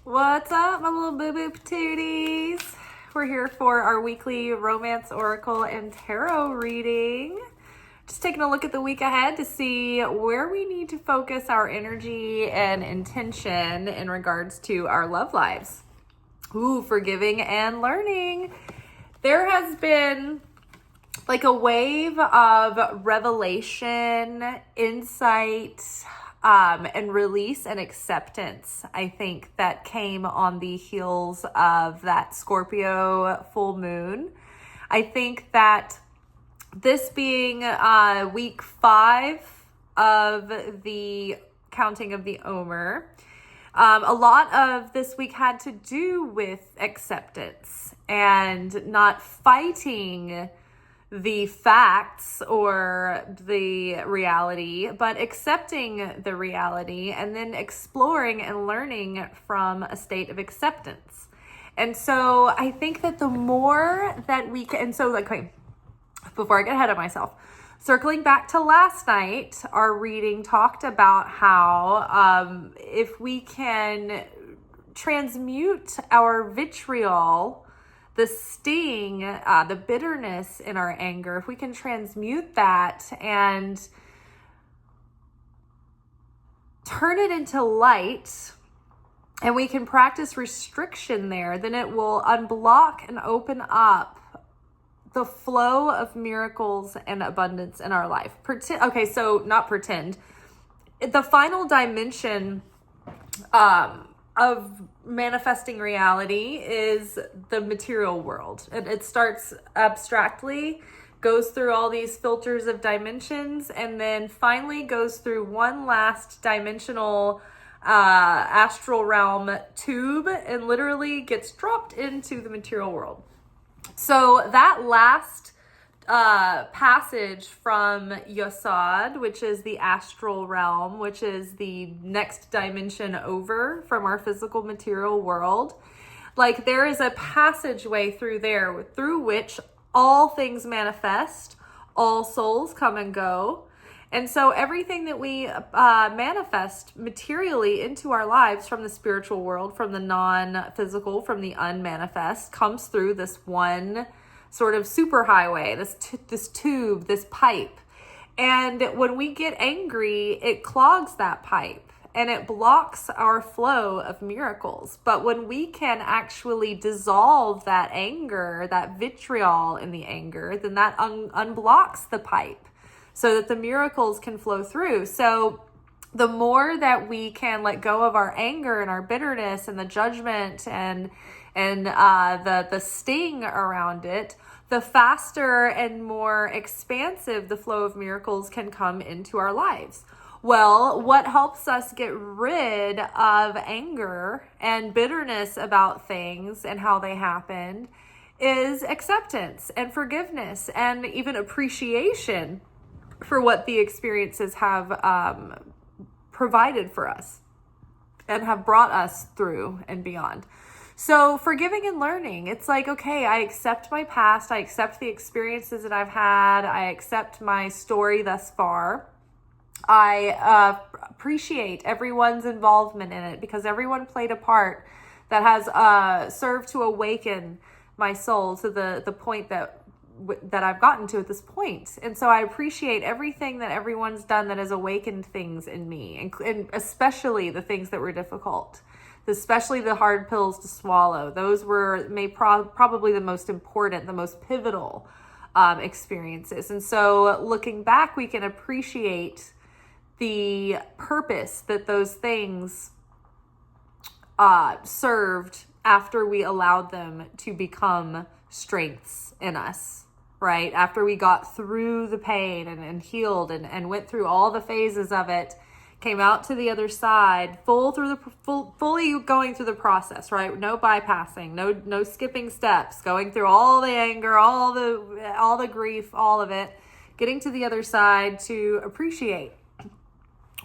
What's up, my little boo-boo patooties? We're here for our weekly romance oracle and tarot reading. Just taking a look at the week ahead to see where we need to focus our energy and intention in regards to our love lives. Forgiving and learning. There has been like a wave of revelation, insight, and release and acceptance, I think, that came on the heels of that Scorpio full moon. I think that this being week 5 of the counting of the Omer, a lot of this week had to do with acceptance and not fighting the facts or the reality, but accepting the reality and then exploring and learning from a state of acceptance. And so I think that the more that we can, and so okay, before I get ahead of myself, circling back to last night, our reading talked about how if we can transmute our vitriol, the sting, the bitterness in our anger, if we can transmute that and turn it into light, and we can practice restriction there, then it will unblock and open up the flow of miracles and abundance in our life. The final dimension of manifesting reality is the material world. And it starts abstractly, goes through all these filters of dimensions, and then finally goes through one last dimensional astral realm tube and literally gets dropped into the material world. So that last passage from Yosod, which is the astral realm, which is the next dimension over from our physical material world, like there is a passageway through there through which all things manifest, all souls come and go. And so everything that we manifest materially into our lives from the spiritual world, from the non-physical, from the unmanifest, comes through this one sort of superhighway, this tube, this pipe. And when we get angry, it clogs that pipe and it blocks our flow of miracles. But when we can actually dissolve that anger, that vitriol in the anger, then that unblocks the pipe so that the miracles can flow through. So the more that we can let go of our anger and our bitterness and the judgment and the sting around it, the faster and more expansive the flow of miracles can come into our lives. Well, what helps us get rid of anger and bitterness about things and how they happened is acceptance and forgiveness and even appreciation for what the experiences have provided for us and have brought us through and beyond. So forgiving and learning, it's like, okay, I accept my past. I accept the experiences that I've had. I accept my story thus far. I appreciate everyone's involvement in it because everyone played a part that has served to awaken my soul to the point that I've gotten to at this point. And so I appreciate everything that everyone's done that has awakened things in me, and especially the things that were difficult. Especially the hard pills to swallow. Those were probably the most important, the most pivotal experiences. And so looking back, we can appreciate the purpose that those things served after we allowed them to become strengths in us, right? After we got through the pain and healed and went through all the phases of it, came out to the other side, fully going through the process, right? No bypassing, no skipping steps, going through all the anger, all the grief, all of it, getting to the other side to appreciate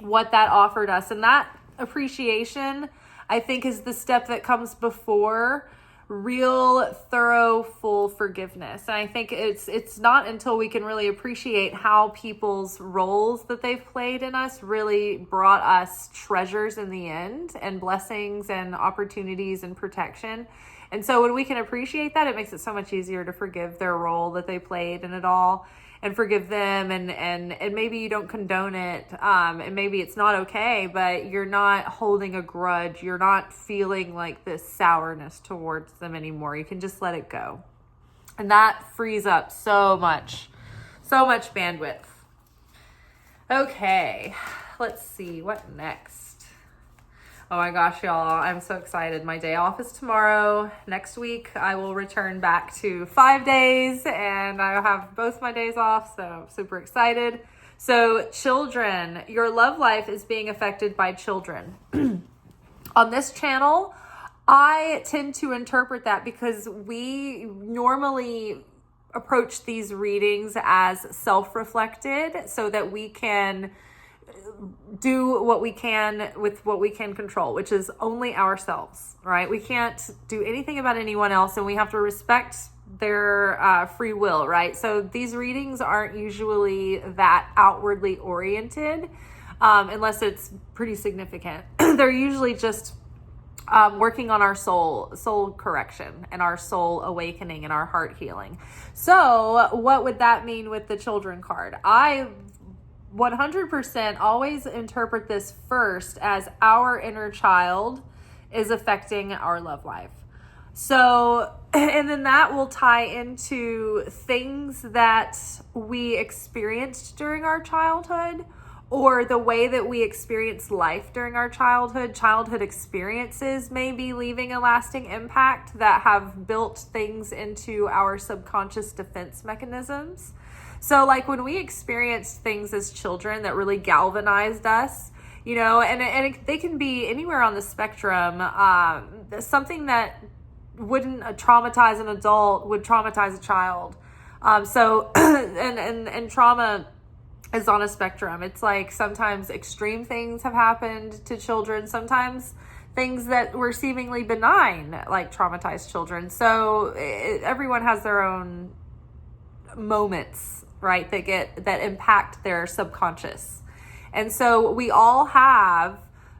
what that offered us. And that appreciation, I think, is the step that comes before real, thorough, full forgiveness. And I think it's not until we can really appreciate how people's roles that they've played in us really brought us treasures in the end, and blessings and opportunities and protection. And so when we can appreciate that, it makes it so much easier to forgive their role that they played in it all, and forgive them. And maybe you don't condone it, and maybe it's not okay, but you're not holding a grudge. You're not feeling like this sourness towards them anymore. You can just let it go. And that frees up so much bandwidth. Okay, let's see, what next? Oh my gosh, y'all, I'm so excited. My day off is tomorrow. Next week, I will return back to 5 days, and I'll have both my days off, so I'm super excited. So children, your love life is being affected by children. On this channel, I tend to interpret that because we normally approach these readings as self-reflected so that we can do what we can with what we can control, which is only ourselves, right? We can't do anything about anyone else, and we have to respect their free will, right? So these readings aren't usually that outwardly oriented, unless it's pretty significant. They're usually just working on our soul correction and our soul awakening and our heart healing. So what would that mean with the children card? I 100% always interpret this first as our inner child is affecting our love life. So, and then that will tie into things that we experienced during our childhood, or the way that we experienced life during our childhood experiences may be leaving a lasting impact that have built things into our subconscious defense mechanisms. So like when we experienced things as children that really galvanized us, you know, and they can be anywhere on the spectrum. Something that wouldn't traumatize an adult would traumatize a child. So and trauma is on a spectrum. It's like sometimes extreme things have happened to children. Sometimes things that were seemingly benign, like traumatized children. So everyone has their own moments, right, that impact their subconscious. And so we all have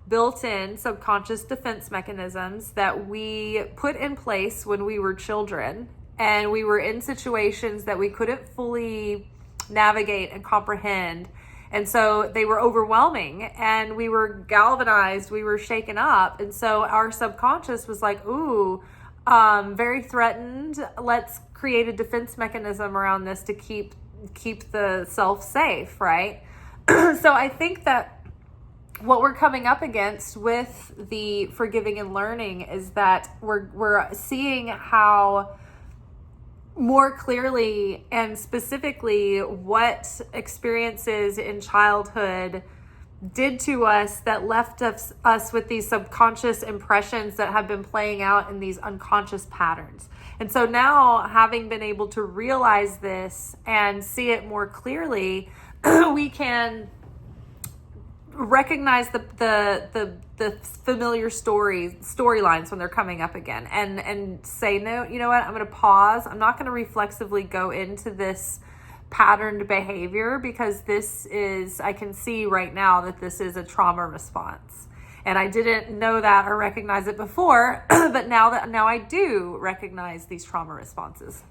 built-in subconscious defense mechanisms that we put in place when we were children, and we were in situations that we couldn't fully navigate and comprehend. And so they were overwhelming, and we were galvanized, we were shaken up. And so our subconscious was like, ooh, very threatened. Let's create a defense mechanism around this to keep the self safe, right? So I think that what we're coming up against with the forgiving and learning is that we're seeing how more clearly and specifically what experiences in childhood did to us that left us with these subconscious impressions that have been playing out in these unconscious patterns. And so now, having been able to realize this and see it more clearly, we can recognize the familiar storylines when they're coming up again, and say, no, you know what, I'm going to pause. I'm not going to reflexively go into this patterned behavior, because I can see right now that this is a trauma response. And I didn't know that or recognize it before, but now I do recognize these trauma responses.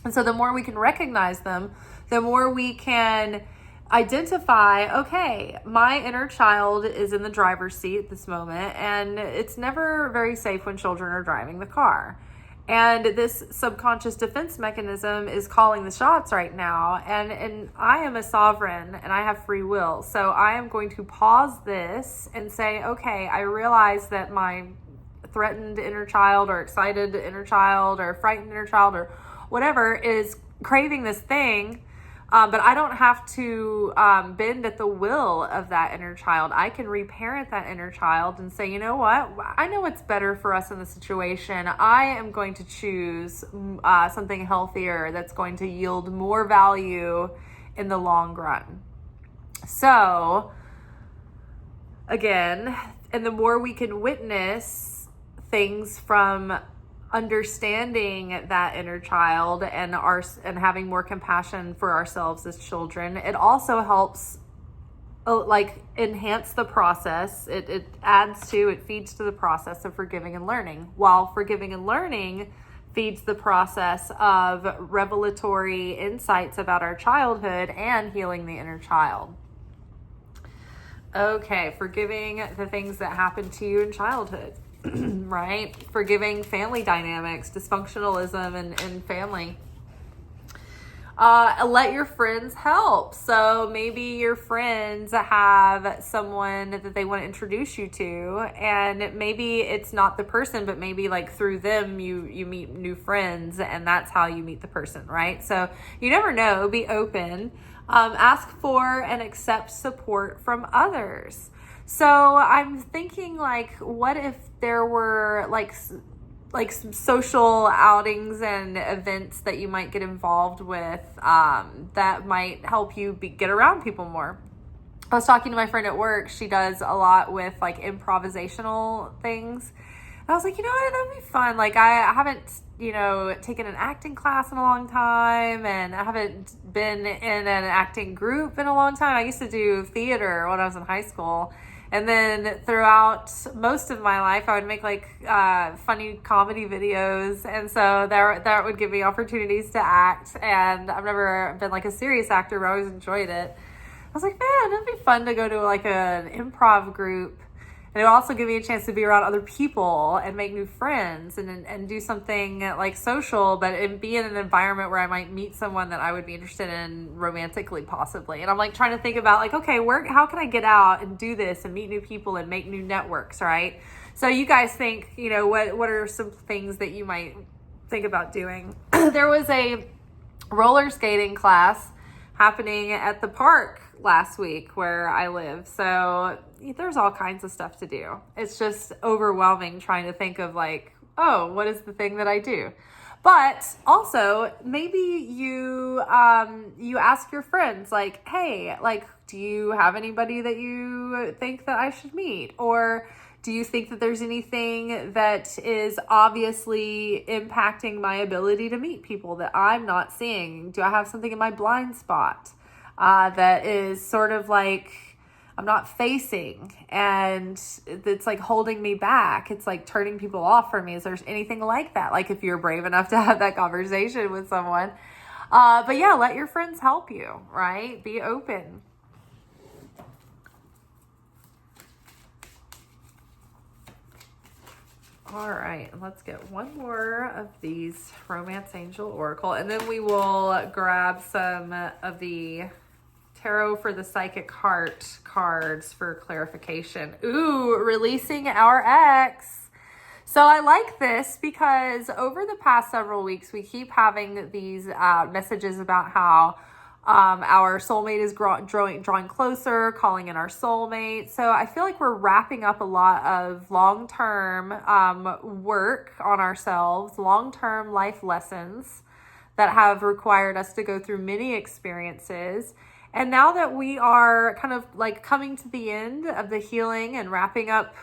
And so the more we can recognize them, the more we can identify, okay, my inner child is in the driver's seat at this moment, and it's never very safe when children are driving the car. And this subconscious defense mechanism is calling the shots right now. And I am a sovereign and I have free will. So I am going to pause this and say, okay, I realize that my threatened inner child or excited inner child or frightened inner child or whatever is craving this thing. But I don't have to bend at the will of that inner child. I can reparent that inner child and say, you know what? I know what's better for us in the situation. I am going to choose something healthier that's going to yield more value in the long run. So, again, and the more we can witness things from understanding that inner child and having more compassion for ourselves as children, it also helps enhance the process. It feeds to the process of forgiving and learning, while forgiving and learning feeds the process of revelatory insights about our childhood and healing the inner child. Okay, forgiving the things that happened to you in childhood, right? Forgiving family dynamics, dysfunctionalism in family. Let your friends help. So maybe your friends have someone that they want to introduce you to, and maybe it's not the person, but maybe like through them you meet new friends, and that's how you meet the person, right? So you never know. Be open. Ask for and accept support from others. So I'm thinking, like, what if there were like some social outings and events that you might get involved with that might help you get around people more. I was talking to my friend at work. She does a lot with like improvisational things. And I was like, you know what, that'd be fun. Like I haven't, taken an acting class in a long time, and I haven't been in an acting group in a long time. I used to do theater when I was in high school. And then throughout most of my life, I would make like funny comedy videos. And so that would give me opportunities to act. And I've never been like a serious actor, but I always enjoyed it. I was like, man, it'd be fun to go to like an improv group. And it would also give me a chance to be around other people and make new friends and do something like social, but be in an environment where I might meet someone that I would be interested in romantically, possibly. And I'm like trying to think about like, okay, how can I get out and do this and meet new people and make new networks, right? So you guys think, what are some things that you might think about doing? There was a roller skating class happening at the park last week where I live. So there's all kinds of stuff to do. It's just overwhelming trying to think of like, oh, what is the thing that I do? But also maybe you ask your friends like, hey, like, do you have anybody that you think that I should meet? Or do you think that there's anything that is obviously impacting my ability to meet people that I'm not seeing? Do I have something in my blind spot that is sort of like I'm not facing, and it's like holding me back? It's like turning people off from me. Is there anything like that? Like if you're brave enough to have that conversation with someone. But yeah, let your friends help you, right? Be open. All right, let's get one more of these Romance Angel Oracle, and then we will grab some of the Tarot for the Psychic Heart cards for clarification. Ooh, releasing our ex. So I like this because over the past several weeks, we keep having these messages about how our soulmate is drawing closer, calling in our soulmate. So I feel like we're wrapping up a lot of long-term work on ourselves, long-term life lessons that have required us to go through many experiences. And now that we are kind of like coming to the end of the healing and wrapping up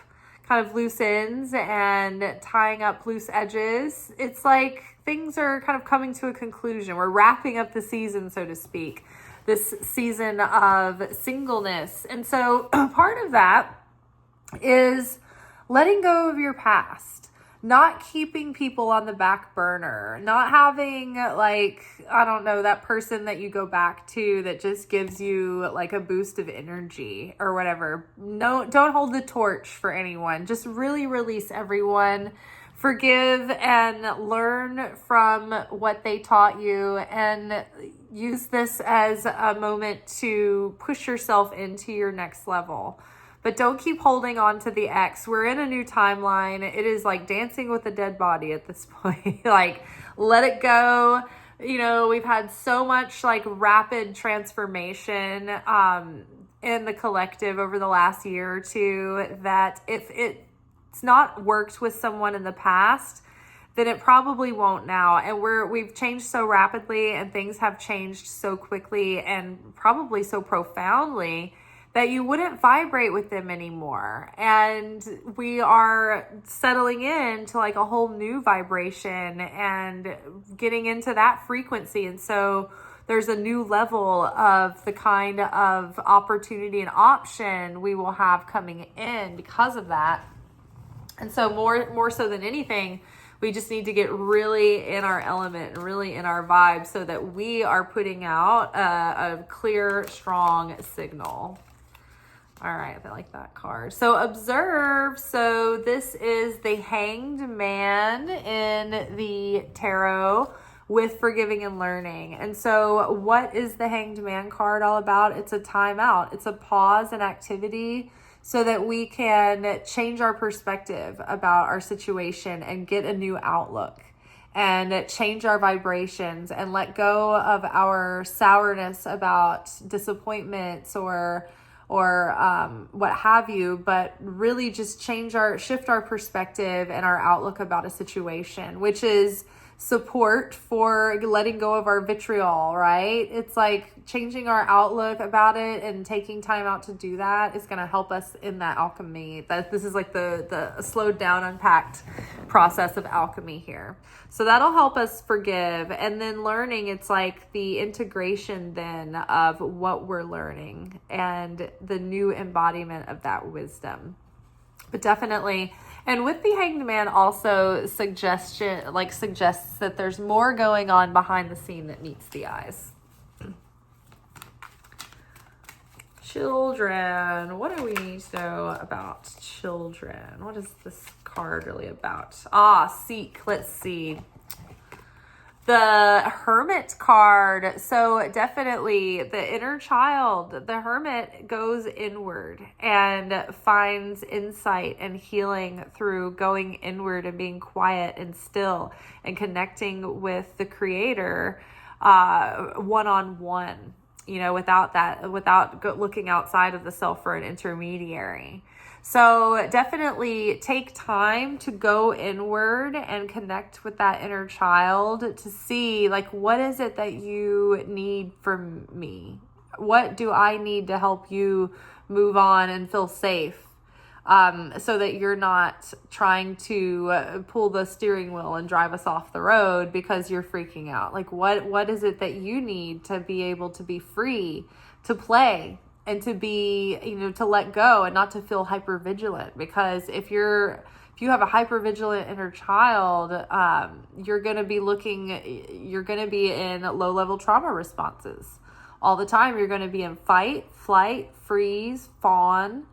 kind of loose ends and tying up loose edges, it's like things are kind of coming to a conclusion. We're wrapping up the season, so to speak, this season of singleness. And so part of that is letting go of your past, not keeping people on the back burner, not having like, I don't know, that person that you go back to that just gives you like a boost of energy or whatever. No, don't hold the torch for anyone. Just really release everyone. Forgive and learn from what they taught you, and use this as a moment to push yourself into your next level. But don't keep holding on to the ex. We're in a new timeline. It is like dancing with a dead body at this point. Like, let it go. We've had so much like rapid transformation in the collective over the last year or two that if it's not worked with someone in the past, then it probably won't now. And we've changed so rapidly, and things have changed so quickly and probably so profoundly, that you wouldn't vibrate with them anymore. And we are settling into like a whole new vibration and getting into that frequency. And so there's a new level of the kind of opportunity and option we will have coming in because of that. And so more so than anything, we just need to get really in our element and really in our vibe so that we are putting out a clear, strong signal. All right, I like that card. So observe. So this is the Hanged Man in the tarot with forgiving and learning. And so what is the Hanged Man card all about? It's a timeout. It's a pause in activity so that we can change our perspective about our situation and get a new outlook and change our vibrations and let go of our sourness about disappointments or what have you, but really just shift our perspective and our outlook about a situation, which is support for letting go of our vitriol, right? It's like changing our outlook about it and taking time out to do that is going to help us in that alchemy. This is like the slowed down, unpacked process of alchemy here. So that'll help us forgive. And then learning, it's like the integration then of what we're learning and the new embodiment of that wisdom. But definitely, and with the Hanged Man also suggests that there's more going on behind the scene that meets the eyes. Children. What do we need to know about children? What is this card really about? Seek. Let's see. The Hermit card. So definitely the inner child, the Hermit goes inward and finds insight and healing through going inward and being quiet and still and connecting with the Creator one-on-one, without looking outside of the self for an intermediary. So definitely take time to go inward and connect with that inner child to see, like, what is it that you need from me? What do I need to help you move on and feel safe? So that you're not trying to pull the steering wheel and drive us off the road because you're freaking out. Like, what is it that you need to be able to be free to play and to be, to let go and not to feel hypervigilant? Because if you have a hypervigilant inner child, you're going to be in low level trauma responses all the time. You're going to be in fight, flight, freeze, fawn.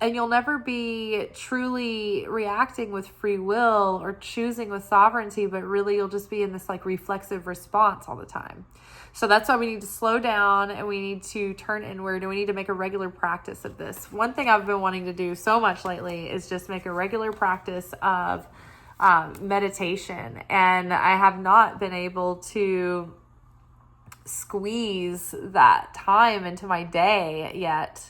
And you'll never be truly reacting with free will or choosing with sovereignty, but really you'll just be in this like reflexive response all the time. So that's why we need to slow down and we need to turn inward and we need to make a regular practice of this. One thing I've been wanting to do so much lately is just make a regular practice of meditation. And I have not been able to squeeze that time into my day yet.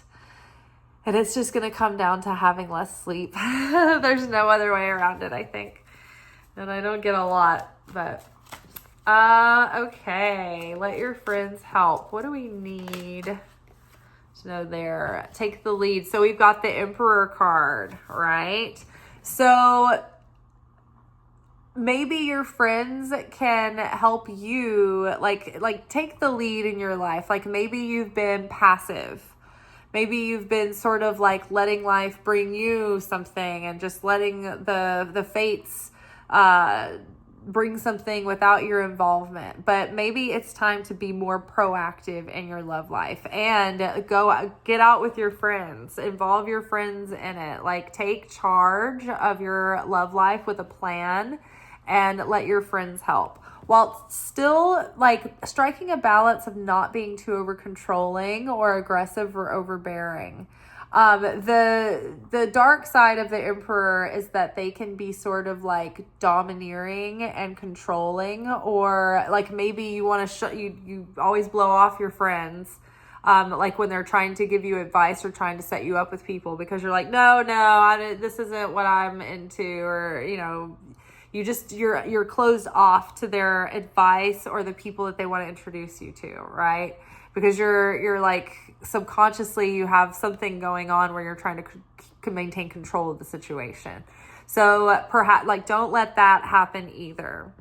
And it's just going to come down to having less sleep. There's no other way around it, I think. And I don't get a lot, but okay. Let your friends help. What do we need to know there? Take the lead. So we've got the Emperor card, right? So maybe your friends can help you, like take the lead in your life. Like maybe you've been passive. Maybe you've been sort of like letting life bring you something and just letting the fates bring something without your involvement. But maybe it's time to be more proactive in your love life and get out with your friends, involve your friends in it. Like take charge of your love life with a plan and let your friends help, while still like striking a balance of not being too over controlling or aggressive or overbearing. The dark side of the Emperor is that they can be sort of like domineering and controlling, or like maybe you want to you always blow off your friends. Like when they're trying to give you advice or trying to set you up with people because you're like, no, this isn't what I'm into, or, you're closed off to their advice or the people that they want to introduce you to, right? because you're like subconsciously you have something going on where you're trying to maintain control of the situation. So perhaps like don't let that happen either.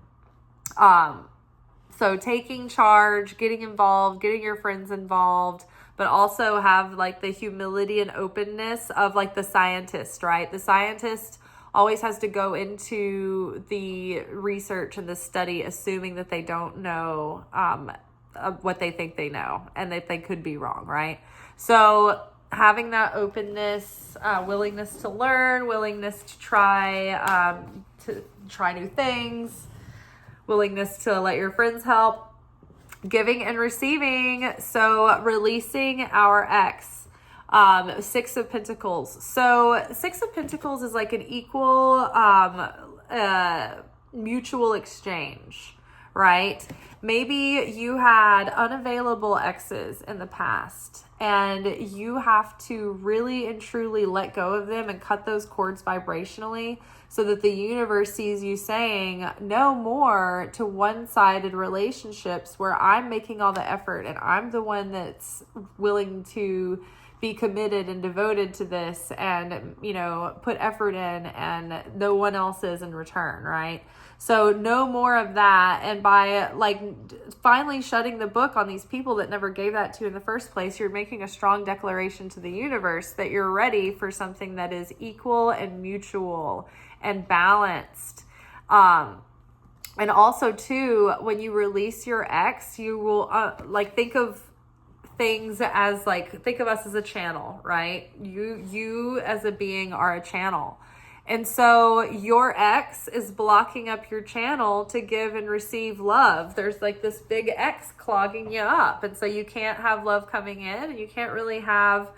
So taking charge, getting involved, getting your friends involved, but also have like the humility and openness of like the scientist, right? The scientist always has to go into the research and the study assuming that they don't know what they think they know and that they could be wrong, right? So having that openness, willingness to learn, willingness to try new things, willingness to let your friends help, giving and receiving. So releasing our ex, Six of Pentacles. So Six of Pentacles is like an equal mutual exchange, right? Maybe you had unavailable exes in the past and you have to really and truly let go of them and cut those cords vibrationally so that the universe sees you saying no more to one-sided relationships where I'm making all the effort and I'm the one that's willing to be committed and devoted to this and, you know, put effort in and no one else is in return, right? So no more of that. And by like finally shutting the book on these people that never gave that to you in the first place, you're making a strong declaration to the universe that you're ready for something that is equal and mutual and balanced. And also too, when you release your ex, you will think of things as like, think of us as a channel, right? You as a being are a channel. And so your ex is blocking up your channel to give and receive love. There's like this big X clogging you up. And so you can't have love coming in and you can't really have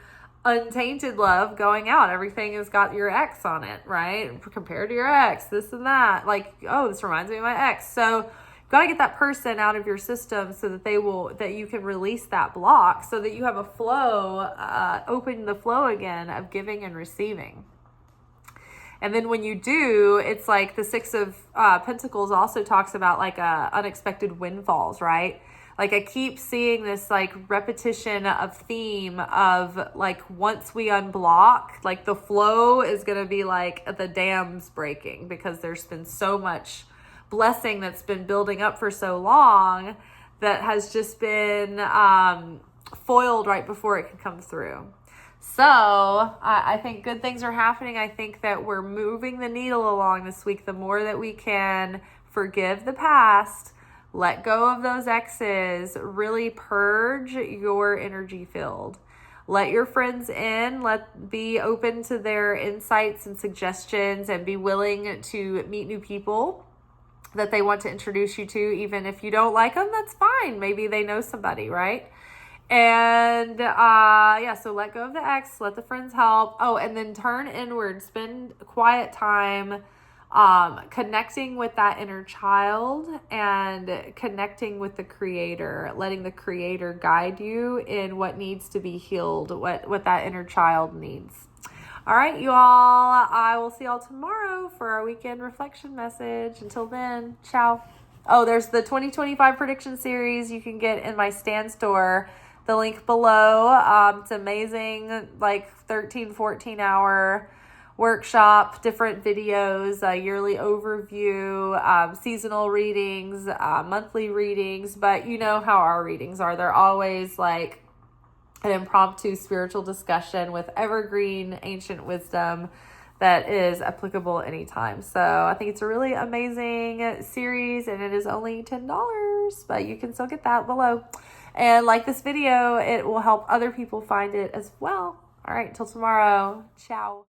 untainted love going out. Everything has got your ex on it, right? Compared to your ex, this and that. Like, oh, this reminds me of my ex. So you've got to get that person out of your system so that that you can release that block so that you have a flow, open the flow again of giving and receiving. And then when you do, it's like the Six of Pentacles also talks about like unexpected windfalls, right? Like I keep seeing this like repetition of theme of like once we unblock, like the flow is going to be like the dam's breaking because there's been so much blessing that's been building up for so long that has just been foiled right before it can come through. So I think good things are happening. I think that we're moving the needle along this week. The more that we can forgive the past, let go of those exes, really purge your energy field. Let your friends in, be open to their insights and suggestions and be willing to meet new people that they want to introduce you to. Even if you don't like them, that's fine. Maybe they know somebody, right? And so let go of the ex, let the friends help. Oh, and then turn inward, spend quiet time connecting with that inner child and connecting with the creator, letting the creator guide you in what needs to be healed, what that inner child needs. All right, you all, I will see y'all tomorrow for our weekend reflection message. Until then, ciao. Oh, there's the 2025 prediction series you can get in my Stan store. The link below. It's amazing, like 13, 14 hour workshop, different videos, a yearly overview, seasonal readings, monthly readings. But you know how our readings are. They're always like an impromptu spiritual discussion with evergreen ancient wisdom that is applicable anytime. So I think it's a really amazing series and it is only $10, but you can still get that below. And like this video, it will help other people find it as well. All right, till tomorrow. Ciao.